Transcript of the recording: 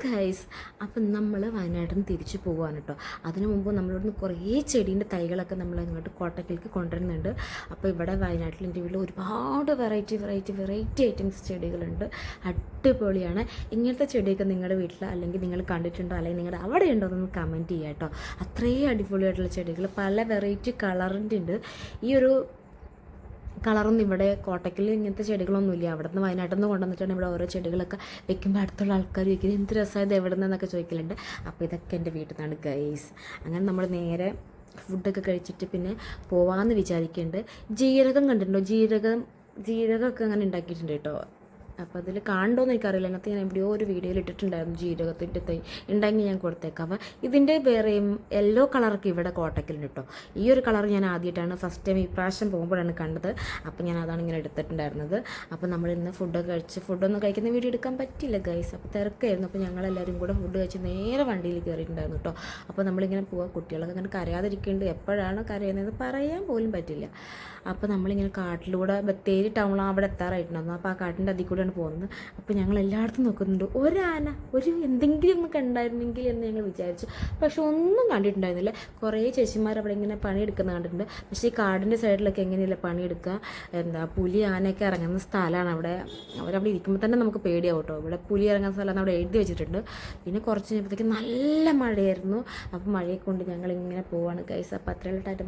Guys, അപ്പം നമ്മൾ വയനാട്ടിൽ നിന്ന് തിരിച്ചു പോകാൻ കേട്ടോ. അതിനു മുമ്പ് നമ്മളിവിടുന്ന് കുറേ ചെടീൻ്റെ തൈകളൊക്കെ നമ്മൾ ഇങ്ങോട്ട് കോട്ടക്കലേക്ക് കൊണ്ടുവരുന്നുണ്ട്. അപ്പോൾ ഇവിടെ വയനാട്ടിൽ എൻ്റെ വീട്ടിൽ ഒരുപാട് വെറൈറ്റി ഐറ്റംസ് ചെടികളുണ്ട്. അടിപൊളിയാണ്. ഇങ്ങനത്തെ ചെടിയൊക്കെ നിങ്ങളുടെ വീട്ടിൽ അല്ലെങ്കിൽ നിങ്ങൾ കണ്ടിട്ടുണ്ടോ അല്ലെങ്കിൽ നിങ്ങളുടെ അവിടെ ഉണ്ടോ എന്നൊന്ന് കമൻറ്റ് ചെയ്യാം കേട്ടോ. അത്രയും അടിപൊളിയായിട്ടുള്ള ചെടികൾ പല വെറൈറ്റി കളറിൻ്റെ ഉണ്ട്. ഈ ഒരു കളറൊന്നും ഇവിടെ കോട്ടക്കൽ ഇങ്ങനത്തെ ചെടികളൊന്നുമില്ല. അവിടെ നിന്ന് വയനാട്ടിൽ നിന്ന് കൊണ്ടുവന്നിട്ടാണ് ഇവിടെ ഓരോ ചെടികളൊക്കെ വെക്കുമ്പോൾ അടുത്തുള്ള ആൾക്കാർ ചോദിക്കുന്നത് എന്ത് രസമായത് എവിടെ നിന്നൊക്കെ ചോദിക്കലുണ്ട്. അപ്പോൾ ഇതൊക്കെ എൻ്റെ വീട്ടിൽ നിന്നാണ് ഗൈസ്. അങ്ങനെ നമ്മൾ നേരെ ഫുഡൊക്കെ കഴിച്ചിട്ട് പിന്നെ പോവാമെന്ന് വിചാരിക്കുന്നുണ്ട്. ജീരകം കണ്ടിട്ടുണ്ടോ? ജീരകമൊക്കെ അങ്ങനെ ഉണ്ടാക്കിയിട്ടുണ്ട് കേട്ടോ. അപ്പോൾ അതിൽ കാണണ്ടോയെന്ന് എനിക്കറിയില്ല. അതിനകത്ത് ഞാൻ എവിടെയോ ഒരു വീഡിയോയിൽ ഇട്ടിട്ടുണ്ടായിരുന്നു ജീരകത്തിൻ്റെ തൈ ഉണ്ടെങ്കിൽ ഞാൻ കൊടുത്തേക്കാം. അപ്പോൾ ഇതിൻ്റെ വേറെയും യെല്ലോ കളറൊക്കെ ഇവിടെ കോട്ടക്കലുണ്ട് കേട്ടോ. ഈ ഒരു കളർ ഞാൻ ആദ്യമായിട്ടാണ് ഫസ്റ്റ് ടൈം ഈ പ്രാവശ്യം പോകുമ്പോഴാണ് കണ്ടത്. അപ്പോൾ ഞാൻ അതാണ് ഇങ്ങനെ എടുത്തിട്ടുണ്ടായിരുന്നത്. അപ്പോൾ നമ്മൾ ഇന്ന് ഫുഡൊക്കെ കഴിച്ച് ഫുഡൊന്നും കഴിക്കുന്ന വീഡിയോ എടുക്കാൻ പറ്റില്ല ഗൈസ്. അപ്പോൾ തിരക്കായിരുന്നു. അപ്പോൾ ഞങ്ങളെല്ലാവരും കൂടെ ഫുഡ് കഴിച്ച് നേരെ വണ്ടിയിൽ കയറിയിട്ടുണ്ടായിരുന്നു കേട്ടോ. അപ്പോൾ നമ്മളിങ്ങനെ പോവാം. കുട്ടികളൊക്കെ അങ്ങനെ കരയാതിരിക്കുന്നുണ്ട്. എപ്പോഴാണ് കരയുന്നത് പറയാൻ പോലും പറ്റില്ല. അപ്പോൾ നമ്മളിങ്ങനെ കാട്ടിലൂടെ ബത്തേരി ടൗൺ അവിടെ എത്താറായിട്ടുണ്ടായിരുന്നു. അപ്പോൾ ആ കാട്ടിൻ്റെ അതിൽ കൂടെയാണ് പോകുന്നത്. അപ്പോൾ ഞങ്ങൾ എല്ലായിടത്തും നോക്കുന്നുണ്ട് ഒരാന എന്തെങ്കിലും ഒന്ന് കണ്ടായിരുന്നെങ്കിൽ എന്ന് ഞങ്ങൾ വിചാരിച്ചു. പക്ഷെ ഒന്നും കണ്ടിട്ടുണ്ടായിരുന്നില്ല. കുറേ ചേച്ചിമാർ അവിടെ ഇങ്ങനെ പണിയെടുക്കുന്നത് കണ്ടിട്ടുണ്ട്. പക്ഷേ ഈ കാടിൻ്റെ സൈഡിലൊക്കെ എങ്ങനെയല്ല പണിയെടുക്കുക, പുലി ആനയൊക്കെ ഇറങ്ങുന്ന സ്ഥലമാണ് അവിടെ. അവരവിടെ ഇരിക്കുമ്പോൾ തന്നെ നമുക്ക് പേടിയാവും കേട്ടോ. ഇവിടെ പുലി ഇറങ്ങുന്ന സ്ഥലം അവിടെ എഴുതി വെച്ചിട്ടുണ്ട്. പിന്നെ കുറച്ച് കഴിഞ്ഞപ്പോഴത്തേക്ക് നല്ല മഴയായിരുന്നു. അപ്പോൾ മഴയെ കൊണ്ട് ഞങ്ങളിങ്ങനെ പോവാണ് ഗൈസ്. അപ്പോൾ അത്രയുള്ള ടാറ്റ.